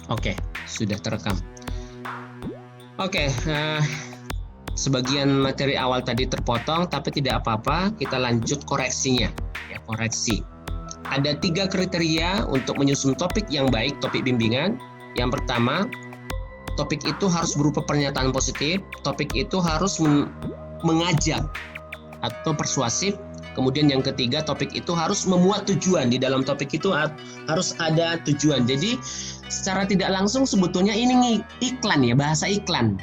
Oke, sudah terekam. Oke, sebagian materi awal tadi terpotong, tapi tidak apa-apa, kita lanjut koreksinya. Ya, koreksi. Ada 3 kriteria untuk menyusun topik yang baik, topik bimbingan. Yang pertama, topik itu harus berupa pernyataan positif, topik itu harus mengajak atau persuasif. Kemudian yang ketiga, topik itu harus memuat tujuan. Di dalam topik itu harus ada tujuan. Jadi secara tidak langsung sebetulnya ini iklan ya, bahasa iklan.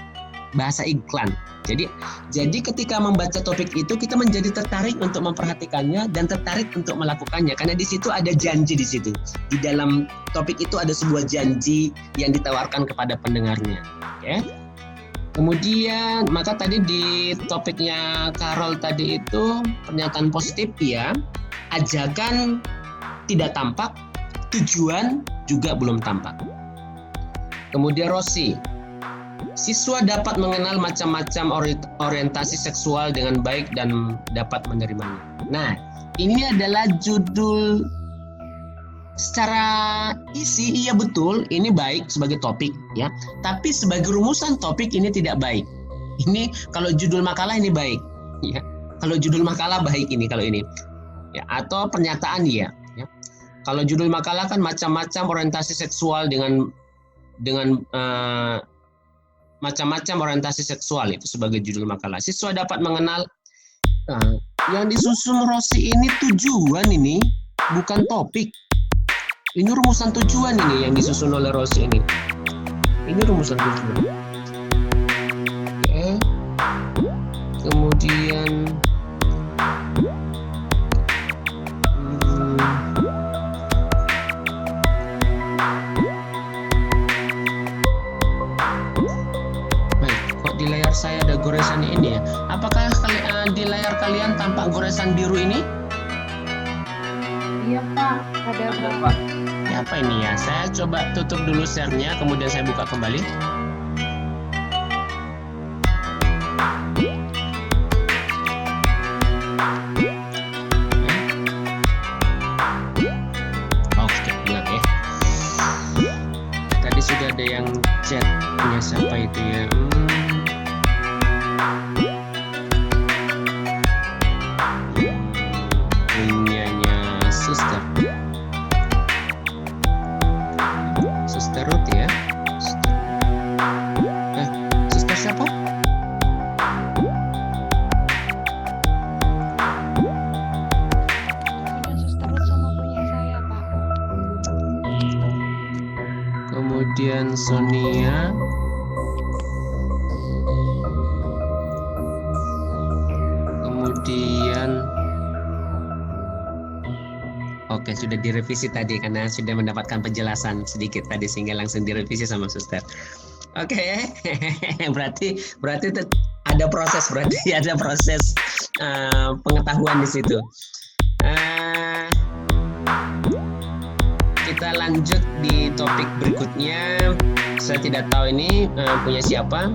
Jadi ketika membaca topik itu kita menjadi tertarik untuk memperhatikannya dan tertarik untuk melakukannya karena di situ ada janji di situ. Di dalam topik itu ada sebuah janji yang ditawarkan kepada pendengarnya. Oke. Kemudian maka tadi di topiknya Carol tadi itu pernyataan positif ya, ajakan tidak tampak, tujuan juga belum tampak. Kemudian Rossi, siswa dapat mengenal macam-macam orientasi seksual dengan baik dan dapat menerimanya. Nah, ini adalah judul secara isi, iya betul, ini baik sebagai topik ya. Tapi sebagai rumusan topik ini tidak baik. Ini kalau judul makalah ini baik ya. Kalau judul makalah baik ini kalau ini. Ya, atau pernyataan ya. Kalau judul makalah kan macam-macam orientasi seksual dengan macam-macam orientasi seksual itu sebagai judul makalah. Siswa dapat mengenal yang disusun Rossi ini tujuan ini, bukan topik. Ini rumusan tujuan ini yang disusun oleh Rossi ini. Ini rumusan tujuan. Oke. Kemudian di layar saya ada goresan ini ya. Apakah di layar kalian tampak goresan biru ini? Iya Pak, ada Pak. Ya, apa ini ya? Saya coba tutup dulu share-nya, kemudian saya buka kembali. Oke, ingat ya. Tadi sudah ada yang chat punya siapa itu ya? Sister Ruth ya. Sister siapa? Punya Sister Ruth sama punya saya Pak. Kemudian Sonia. Kemudian oke, sudah direvisi tadi karena sudah mendapatkan penjelasan sedikit tadi sehingga langsung direvisi sama suster. Oke, berarti ada proses pengetahuan di situ. Kita lanjut di topik berikutnya. Saya tidak tahu ini punya siapa.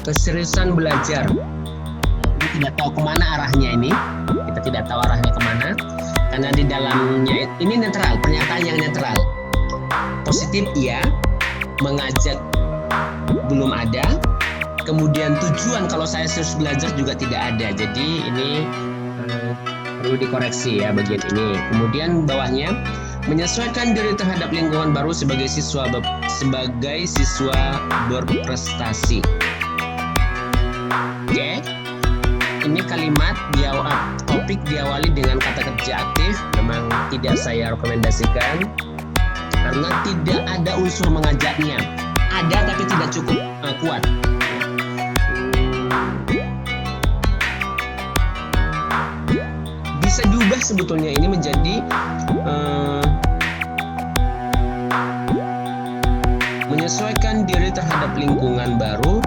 Keseriusan belajar. Kita tidak tahu kemana arahnya ini. Kita tidak tahu arahnya kemana. Karena di dalamnya ini netral, pernyataan yang netral. Positif iya, mengajak belum ada. Kemudian tujuan kalau saya serius belajar juga tidak ada. Jadi ini perlu dikoreksi ya bagian ini. Kemudian bawahnya menyesuaikan diri terhadap lingkungan baru sebagai siswa berprestasi. Oke. Ini kalimat topik diawali dengan kata kerja aktif. Memang tidak saya rekomendasikan karena tidak ada unsur mengajaknya. Ada tapi tidak cukup kuat. Bisa diubah sebetulnya ini menjadi menyesuaikan diri terhadap lingkungan baru.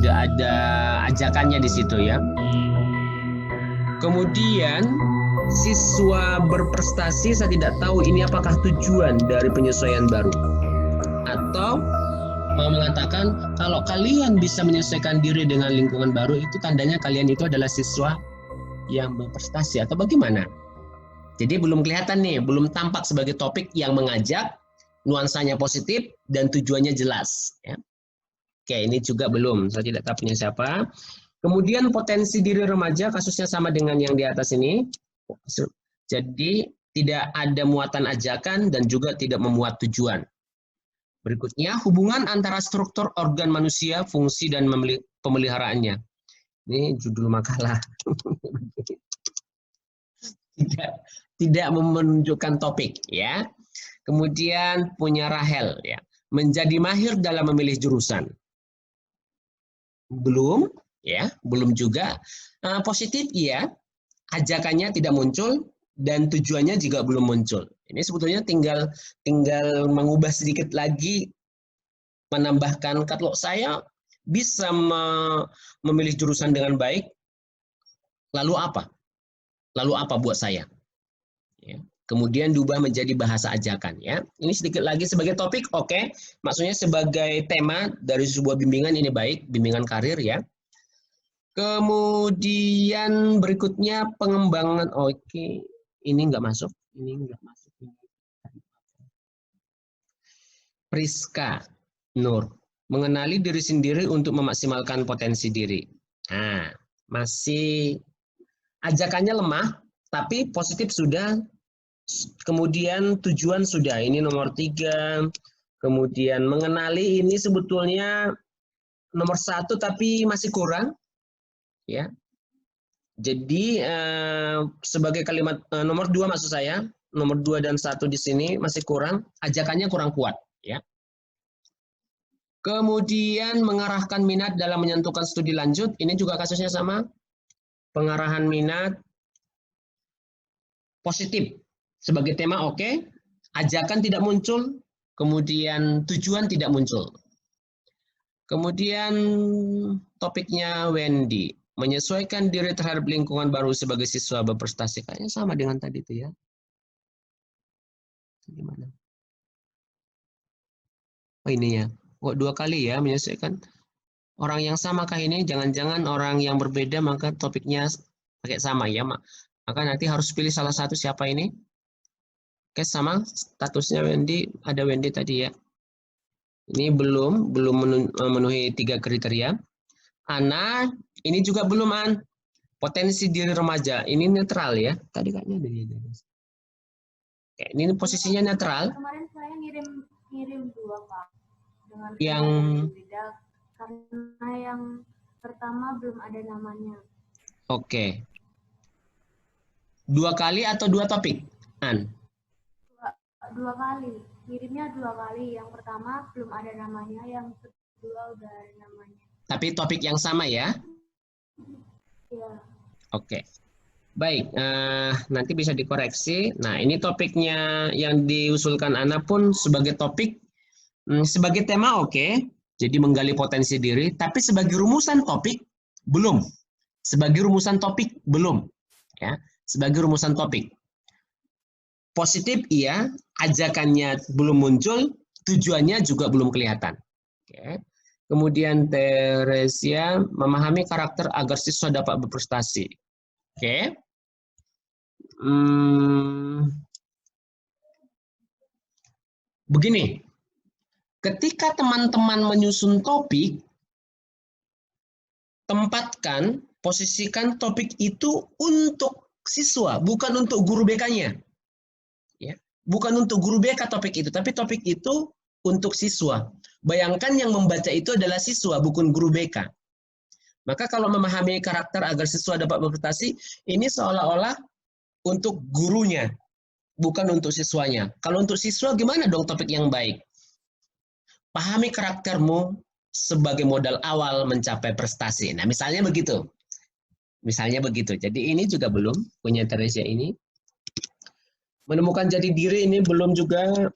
Tidak ada ajakannya di situ ya. Kemudian siswa berprestasi, saya tidak tahu ini apakah tujuan dari penyesuaian baru atau mengatakan kalau kalian bisa menyesuaikan diri dengan lingkungan baru itu tandanya kalian itu adalah siswa yang berprestasi atau bagaimana? Jadi belum kelihatan nih, belum tampak sebagai topik yang mengajak, nuansanya positif, dan tujuannya jelas. Ya. Oke, ini juga belum. Saya tidak tahu punya siapa. Kemudian potensi diri remaja, kasusnya sama dengan yang di atas ini. Jadi tidak ada muatan ajakan dan juga tidak memuat tujuan. Berikutnya, hubungan antara struktur organ manusia, fungsi, dan pemeliharaannya. Ini judul makalah. tidak menunjukkan topik, ya. Kemudian punya Rahel, ya, menjadi mahir dalam memilih jurusan. Belum, ya, belum juga. Positif, iya. Ajakannya tidak muncul dan tujuannya juga belum muncul. Ini sebetulnya tinggal mengubah sedikit lagi, menambahkan kalau saya bisa memilih jurusan dengan baik, lalu apa? Lalu apa buat saya? Ya. Kemudian diubah menjadi bahasa ajakan. Ya, ini sedikit lagi sebagai topik, oke. Maksudnya sebagai tema dari sebuah bimbingan ini baik, bimbingan karir ya. Kemudian berikutnya pengembangan, oke. Ini nggak masuk, ini nggak masuk. Priska Nur, mengenali diri sendiri untuk memaksimalkan potensi diri. Nah, masih ajakannya lemah, tapi positif sudah. Kemudian tujuan sudah, ini nomor 3. Kemudian mengenali ini sebetulnya nomor 1 tapi masih kurang. Ya. Jadi sebagai kalimat nomor 2 maksud saya, nomor 2 dan 1 di sini masih kurang, ajakannya kurang kuat. Ya. Kemudian mengarahkan minat dalam menyentuhkan studi lanjut, ini juga kasusnya sama. Pengarahan minat positif. Sebagai tema oke, ajakan tidak muncul, kemudian tujuan tidak muncul. Kemudian topiknya Wendy, menyesuaikan diri terhadap lingkungan baru sebagai siswa berprestasi. Kayaknya sama dengan tadi itu ya. Gimana? Oh ini ya, kok 2 kali ya menyesuaikan. Orang yang sama kah ini? Jangan-jangan orang yang berbeda maka topiknya pakai sama ya. Maka nanti harus pilih salah satu, siapa ini? Oke, sama statusnya Wendy, ada Wendy tadi ya. Ini belum memenuhi 3 kriteria. Ana, ini juga belum, An. Potensi diri remaja, ini netral ya. Tadi kayaknya ada dia. Oke, ini posisinya netral. Kemarin saya ngirim 2, Pak. Dengan Yang beda, karena yang pertama belum ada namanya. Oke. 2 kali atau 2 topik, An? 2 kali, kirimnya 2 kali. Yang pertama belum ada namanya, yang kedua udah ada namanya. Tapi topik yang sama ya? Iya. Oke. Baik, nanti bisa dikoreksi. Nah, ini topiknya yang diusulkan Ana pun sebagai topik, sebagai tema oke. Jadi menggali potensi diri, tapi sebagai rumusan topik belum. Sebagai rumusan topik belum. Ya, sebagai rumusan topik. Positif iya, ajakannya belum muncul, tujuannya juga belum kelihatan. Oke. Kemudian Teresia, memahami karakter agar siswa dapat berprestasi. Oke. Begini, ketika teman-teman menyusun topik, tempatkan, posisikan topik itu untuk siswa, bukan untuk guru BK-nya. Ya, bukan untuk guru BK topik itu, tapi topik itu untuk siswa. Bayangkan yang membaca itu adalah siswa, bukan guru BK. Maka kalau memahami karakter agar siswa dapat berprestasi, ini seolah-olah untuk gurunya, bukan untuk siswanya. Kalau untuk siswa, gimana dong topik yang baik? Pahami karaktermu sebagai modal awal mencapai prestasi. Nah, misalnya begitu. Misalnya begitu. Jadi ini juga belum punya Teresia ini. Menemukan jati diri ini belum juga.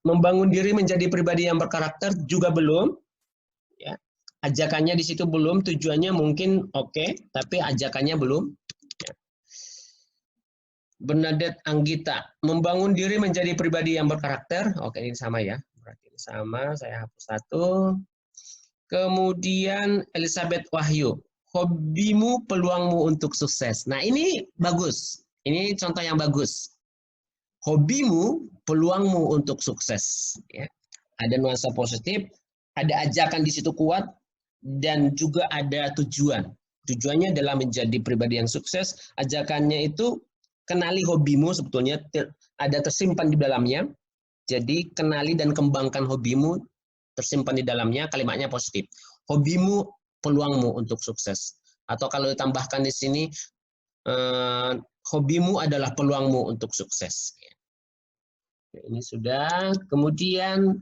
Membangun diri menjadi pribadi yang berkarakter juga belum. Ya. Ajakannya di situ belum, tujuannya mungkin oke, tapi ajakannya belum. Ya. Bernadette Anggita, membangun diri menjadi pribadi yang berkarakter. Oke, ini sama ya. Berarti ini sama, saya hapus 1. Kemudian Elizabeth Wahyu, hobimu peluangmu untuk sukses. Nah, ini bagus. Ini contoh yang bagus. hobimu, peluangmu untuk sukses. Ya. Ada nuansa positif, ada ajakan di situ kuat, dan juga ada tujuan. Tujuannya adalah menjadi pribadi yang sukses. Ajakannya itu kenali hobimu, sebetulnya ada tersimpan di dalamnya. Jadi kenali dan kembangkan hobimu, tersimpan di dalamnya, kalimatnya positif. Hobimu, peluangmu untuk sukses. Atau kalau ditambahkan di sini, hobimu adalah peluangmu untuk sukses. Ini sudah. Kemudian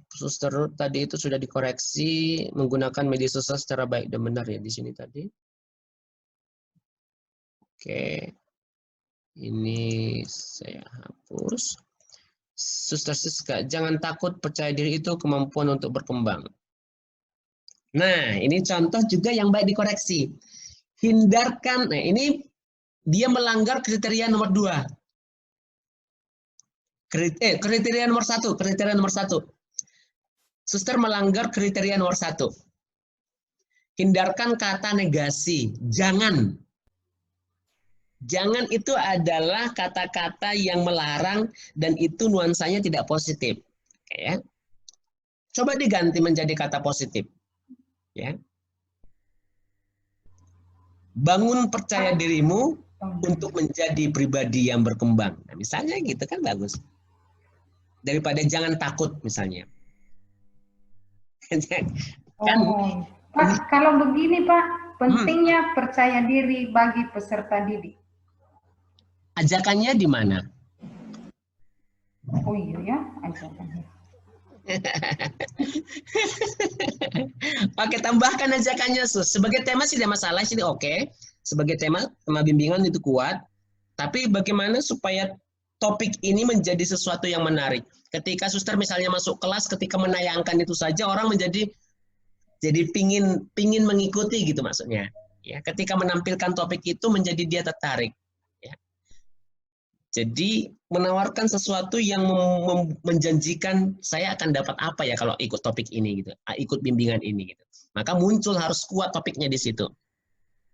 suster tadi itu sudah dikoreksi menggunakan media sosial secara baik dan benar ya di sini tadi. Oke. Ini saya hapus. Suster Siska, jangan takut, percaya diri itu kemampuan untuk berkembang. Nah, ini contoh juga yang baik dikoreksi. Hindarkan, nah ini dia melanggar kriteria nomor 2. Kriteria nomor 1, kriteria nomor 1. Suster melanggar kriteria nomor 1. Hindarkan kata negasi, jangan. Jangan itu adalah kata-kata yang melarang dan itu nuansanya tidak positif. Ya. Coba diganti menjadi kata positif. Ya. Bangun percaya dirimu untuk menjadi pribadi yang berkembang. Nah, misalnya gitu kan bagus. Daripada jangan takut misalnya. Kan, Pak, kalau begini Pak, pentingnya percaya diri bagi peserta didik. ajakannya di mana? Oh iya ya, ajakannya. Oke, tambahkan ajakannya, Sus. Sebagai tema sih tidak masalah, sih oke. Sebagai tema bimbingan itu kuat. Tapi bagaimana supaya topik ini menjadi sesuatu yang menarik? Ketika suster misalnya masuk kelas, ketika menayangkan itu saja, orang menjadi pingin mengikuti gitu maksudnya. Ya, ketika menampilkan topik itu menjadi dia tertarik. Ya. Jadi menawarkan sesuatu yang menjanjikan saya akan dapat apa ya kalau ikut topik ini gitu, ikut bimbingan ini gitu. Maka muncul harus kuat topiknya di situ.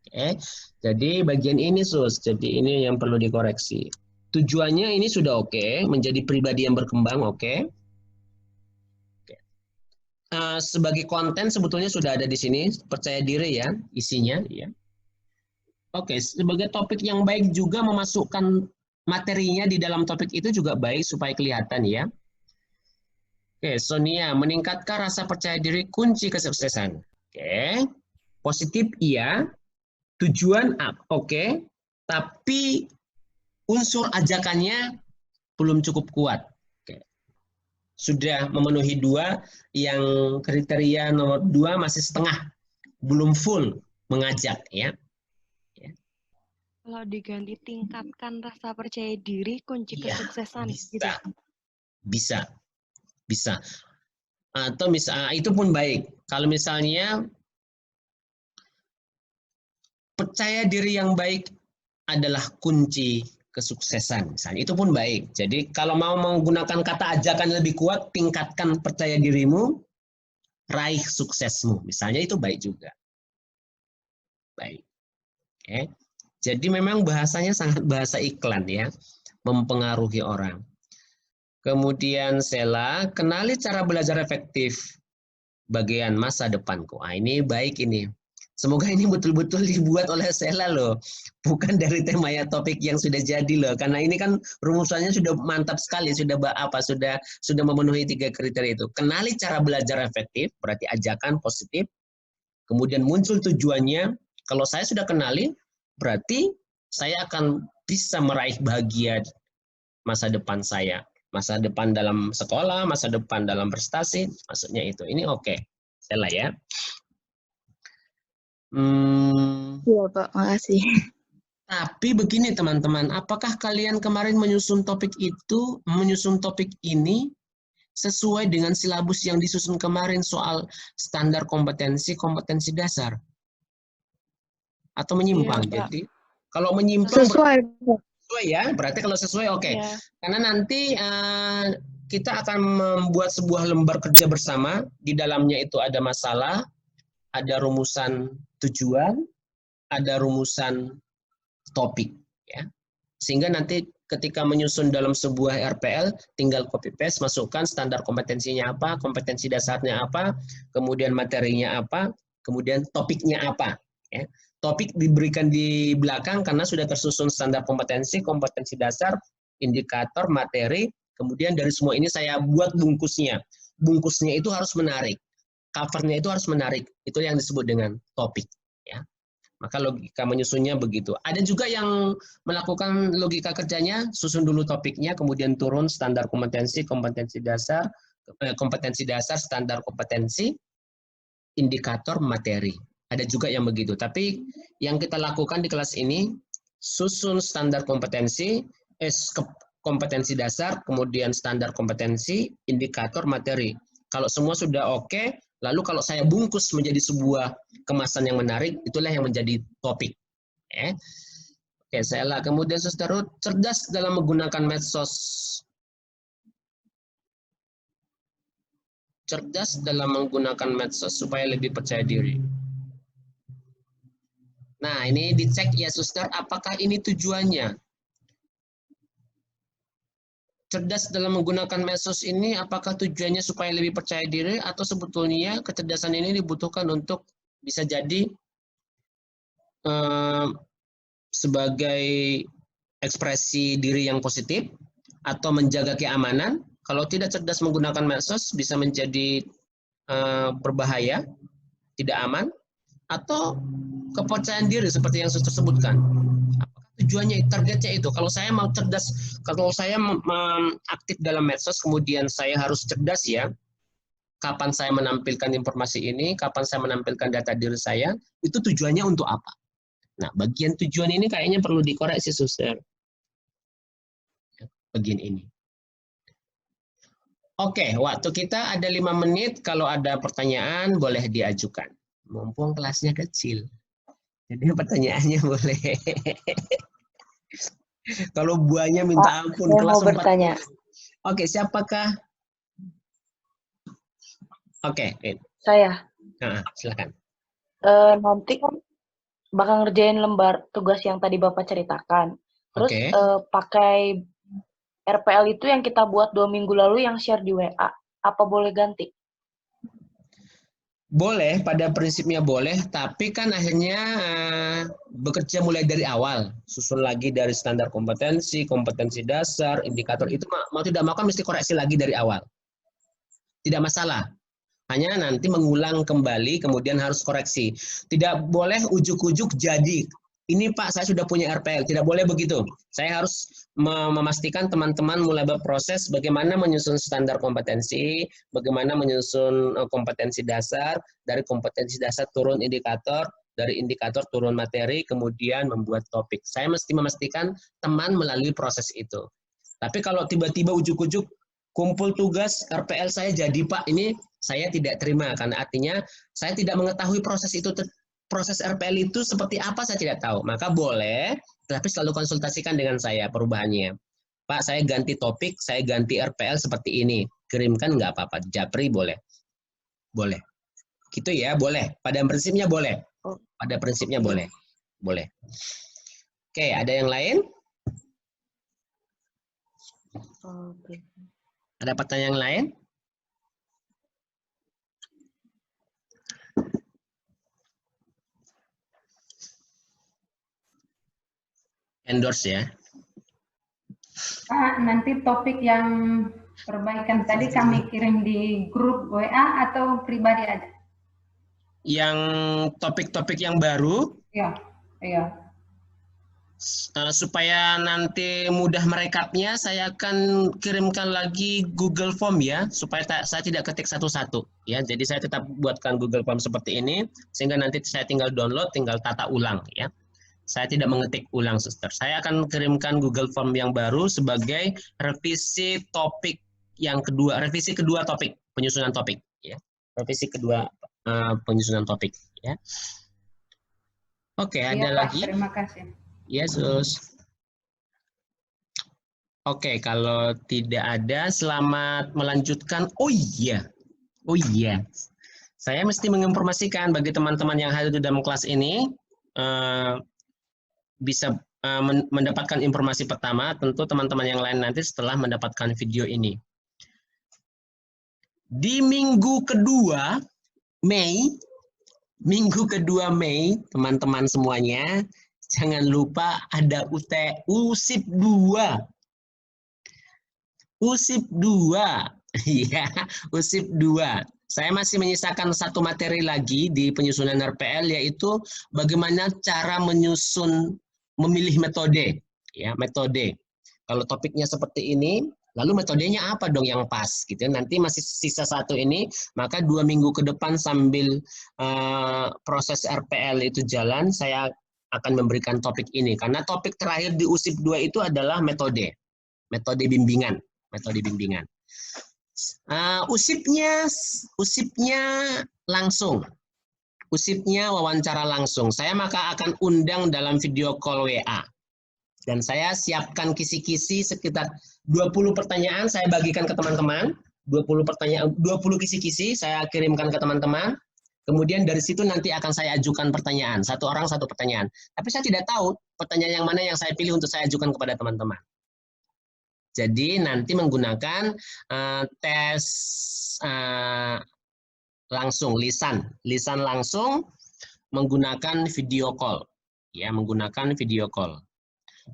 Oke. Jadi bagian ini Sus, jadi ini yang perlu dikoreksi. Tujuannya ini sudah oke, menjadi pribadi yang berkembang oke. Sebagai konten sebetulnya sudah ada di sini, percaya diri ya isinya ya. Oke, sebagai topik yang baik juga memasukkan materinya di dalam topik itu juga baik supaya kelihatan ya. Oke, Sonia, meningkatkan rasa percaya diri kunci kesuksesan. Oke, positif iya, tujuan oke, tapi unsur ajakannya belum cukup kuat. Oke. Sudah memenuhi 2, yang kriteria nomor 2 masih setengah, belum full mengajak ya. Kalau diganti tingkatkan rasa percaya diri kunci Ya, kesuksesan bisa, gitu. bisa. Atau itu pun baik. Kalau misalnya percaya diri yang baik adalah kunci kesuksesan, misalnya itu pun baik. Jadi kalau mau menggunakan kata ajakan lebih kuat, tingkatkan percaya dirimu, raih suksesmu, misalnya itu baik juga. Baik. Oke. Jadi memang bahasanya sangat bahasa iklan ya, mempengaruhi orang. Kemudian Sela, kenali cara belajar efektif bagian masa depanku. Ini baik ini. Semoga ini betul-betul dibuat oleh Sela loh, bukan dari tema ya topik yang sudah jadi loh. Karena ini kan rumusannya sudah mantap sekali, sudah memenuhi 3 kriteria itu. Kenali cara belajar efektif, berarti ajakan positif. Kemudian muncul tujuannya. Kalau saya sudah kenali, berarti saya akan bisa meraih bahagia masa depan saya. Masa depan dalam sekolah, masa depan dalam prestasi, maksudnya itu. Ini oke. Sela ya. Iya Pak, makasih. Tapi begini teman-teman, apakah kalian kemarin menyusun topik ini sesuai dengan silabus yang disusun kemarin soal standar kompetensi dasar? Atau menyimpang? Iya, Jadi kalau menyimpang Sesuai. sesuai ya, berarti kalau sesuai oke. Iya. Karena nanti kita akan membuat sebuah lembar kerja bersama, di dalamnya itu ada masalah, ada rumusan tujuan, ada rumusan topik ya. Sehingga nanti ketika menyusun dalam sebuah RPL, tinggal copy paste, masukkan standar kompetensinya apa, kompetensi dasarnya apa, kemudian materinya apa, kemudian topiknya apa. Ya. Topik diberikan di belakang karena sudah tersusun standar kompetensi, kompetensi dasar, indikator, materi, kemudian dari semua ini saya buat bungkusnya. Bungkusnya itu harus menarik, covernya itu harus menarik, itu yang disebut dengan topik. Ya. Maka logika menyusunnya begitu. Ada juga yang melakukan logika kerjanya, susun dulu topiknya, kemudian turun standar kompetensi, kompetensi dasar, standar kompetensi, indikator, materi. Ada juga yang begitu. Tapi yang kita lakukan di kelas ini, susun standar kompetensi, kompetensi dasar, kemudian standar kompetensi, indikator, materi. Kalau semua sudah oke, lalu kalau saya bungkus menjadi sebuah kemasan yang menarik, itulah yang menjadi topik. Oke, saya lah. Kemudian seterusnya, cerdas dalam menggunakan medsos. Cerdas dalam menggunakan medsos supaya lebih percaya diri. Nah, ini dicek ya, suster, apakah ini tujuannya? Cerdas dalam menggunakan medsos ini apakah tujuannya supaya lebih percaya diri atau sebetulnya kecerdasan ini dibutuhkan untuk bisa jadi sebagai ekspresi diri yang positif atau menjaga keamanan? Kalau tidak cerdas menggunakan medsos bisa menjadi berbahaya, tidak aman, atau kepercayaan diri seperti yang sudah sebutkan. Tujuannya, targetnya itu. Kalau saya mau cerdas, kalau saya aktif dalam medsos, kemudian saya harus cerdas ya. Kapan saya menampilkan informasi ini, kapan saya menampilkan data diri saya, itu tujuannya untuk apa? Nah, bagian tujuan ini kayaknya perlu dikoreksi, suster. Bagian ini. Oke, waktu kita ada 5 menit. Kalau ada pertanyaan, boleh diajukan. Mumpung kelasnya kecil. Jadi pertanyaannya boleh. Kalau buahnya minta ampun. Saya mau bertanya. Oke, siapakah? Oke. Saya. Nah, silakan. Nanti kan bakal ngerjain lembar tugas yang tadi Bapak ceritakan. Terus pakai RPL itu yang kita buat 2 minggu lalu yang share di WA. Apa boleh ganti? Boleh, pada prinsipnya boleh, tapi kan akhirnya bekerja mulai dari awal, susun lagi dari standar kompetensi, kompetensi dasar, indikator, itu mau tidak mau kan mesti koreksi lagi dari awal. Tidak masalah, hanya nanti mengulang kembali, kemudian harus koreksi. Tidak boleh ujuk-ujuk jadi, ini Pak saya sudah punya RPL, tidak boleh begitu. Saya harus memastikan teman-teman mulai berproses bagaimana menyusun standar kompetensi, bagaimana menyusun kompetensi dasar, dari kompetensi dasar turun indikator, dari indikator turun materi, kemudian membuat topik. Saya mesti memastikan teman melalui proses itu. Tapi kalau tiba-tiba ujuk-ujuk, kumpul tugas RPL saya jadi Pak, ini saya tidak terima, karena artinya saya tidak mengetahui proses itu. Proses RPL itu seperti apa saya tidak tahu. Maka boleh, tapi selalu konsultasikan dengan saya perubahannya. Pak, saya ganti topik, saya ganti RPL seperti ini. Kirimkan nggak apa-apa. Japri boleh. Boleh. Gitu ya, boleh. Pada prinsipnya boleh. Pada prinsipnya boleh. Boleh. Oke, ada yang lain? Ada pertanyaan lain? Endorse ya. Nanti topik yang perbaikan tadi kami kirim di grup WA atau pribadi aja? Yang topik-topik yang baru? Iya. Supaya nanti mudah merekapnya, saya akan kirimkan lagi Google Form ya, supaya saya tidak ketik satu-satu ya. Jadi saya tetap buatkan Google Form seperti ini, sehingga nanti saya tinggal download, tinggal tata ulang ya. Saya tidak mengetik ulang, suster. Saya akan kirimkan Google Form yang baru sebagai revisi topik yang kedua, revisi kedua topik, penyusunan topik ya. Revisi kedua penyusunan topik ya. Oke, ada Pak, lagi? terima kasih. Yesus. Oke, kalau tidak ada, selamat melanjutkan. Oh iya. Saya mesti menginformasikan bagi teman-teman yang hadir dalam kelas ini, bisa mendapatkan informasi pertama, tentu teman-teman yang lain nanti setelah mendapatkan video ini. Di minggu kedua Mei, teman-teman semuanya, jangan lupa ada USIP 2. USIP 2. Ya, USIP 2. Saya masih menyisakan satu materi lagi di penyusunan RPL, yaitu bagaimana cara memilih metode. Ya, metode. Kalau topiknya seperti ini, lalu metodenya apa dong yang pas? Gitu. Nanti masih sisa satu ini, maka 2 minggu ke depan sambil proses RPL itu jalan, saya akan memberikan topik ini. Karena topik terakhir di USIP 2 itu adalah metode. Metode bimbingan. USIP-nya langsung. USIP-nya wawancara langsung. Saya maka akan undang dalam video call WA. Dan saya siapkan kisi-kisi sekitar 20 pertanyaan saya bagikan ke teman-teman. 20 pertanyaan, 20 kisi-kisi saya kirimkan ke teman-teman. Kemudian dari situ nanti akan saya ajukan pertanyaan. Satu orang satu pertanyaan. Tapi saya tidak tahu pertanyaan yang mana yang saya pilih untuk saya ajukan kepada teman-teman. Jadi nanti menggunakan tes langsung, lisan langsung menggunakan video call. Ya, menggunakan video call.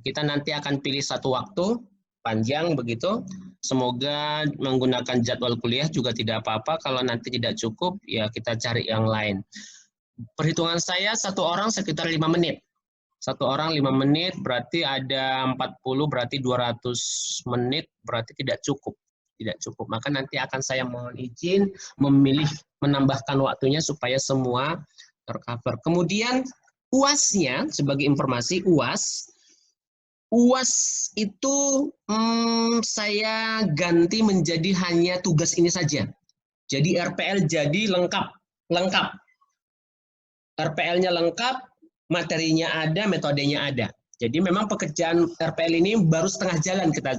Kita nanti akan pilih satu waktu panjang begitu. Semoga menggunakan jadwal kuliah juga tidak apa-apa. Kalau nanti tidak cukup, ya kita cari yang lain. Perhitungan saya satu orang sekitar 5 menit. Satu orang 5 menit, berarti ada 40, berarti 200 menit, berarti tidak cukup. Tidak cukup. Maka nanti akan saya mohon izin menambahkan waktunya supaya semua tercover. Kemudian UAS-nya, sebagai informasi, UAS itu saya ganti menjadi hanya tugas ini saja. Jadi RPL jadi lengkap. RPL-nya lengkap, materinya ada, metodenya ada. Jadi memang pekerjaan RPL ini baru setengah jalan kita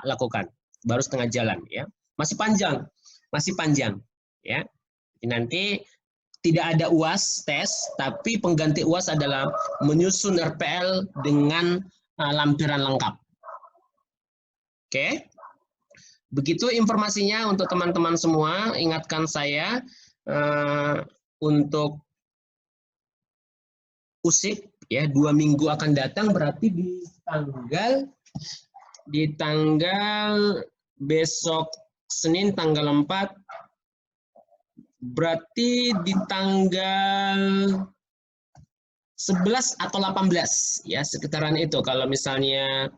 lakukan. Baru setengah jalan ya. Masih panjang ya. Nanti tidak ada UAS tes, tapi pengganti UAS adalah menyusun RPL dengan lampiran lengkap. Oke. Begitu informasinya untuk teman-teman semua. Ingatkan saya untuk USIP ya, 2 minggu akan datang, berarti di tanggal besok Senin tanggal 4, berarti di tanggal 11 atau 18 ya, sekitaran itu. Kalau misalnya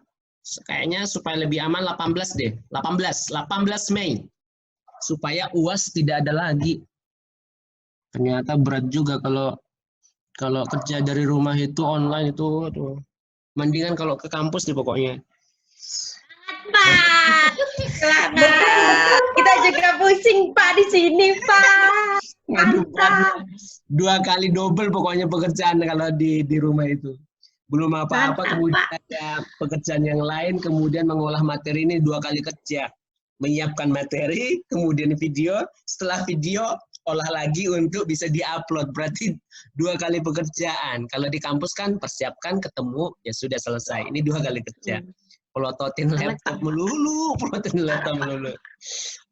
kayaknya supaya lebih aman 18 deh. 18 Mei. Supaya UAS tidak ada lagi. Ternyata berat juga kalau kerja dari rumah itu online itu, aduh. Mendingan kalau ke kampus deh pokoknya. Pak, selamat. Kita juga pusing Pak di sini Pak. Mantap. 2 kali double pokoknya pekerjaan kalau di rumah itu. Belum apa-apa, kemudian ada pekerjaan yang lain, kemudian mengolah materi ini 2 kali kerja. Menyiapkan materi, kemudian video, setelah video olah lagi untuk bisa diupload, berarti 2 kali pekerjaan. Kalau di kampus kan persiapkan, ketemu, ya sudah selesai. Ini 2 kali kerja. Pelototin laptop melulu.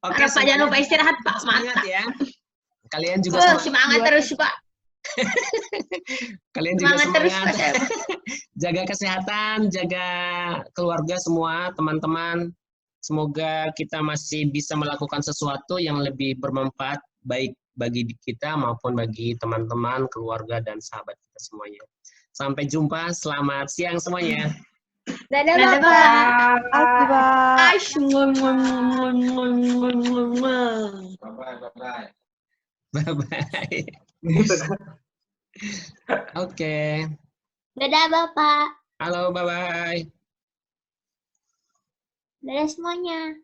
Oke, Pak jangan lupa istirahat Pak. Semangat ya. Kalian juga semangat terus Pak. Kalian juga semangat. Terus, Pak. Jaga kesehatan, jaga keluarga semua, teman-teman. Semoga kita masih bisa melakukan sesuatu yang lebih bermanfaat, baik bagi kita maupun bagi teman-teman, keluarga, dan sahabat kita semuanya. Sampai jumpa, selamat siang semuanya. Dadah Pak. Bye-bye. Oke. Dadah Bapak. Halo, bye-bye. Dadah semuanya.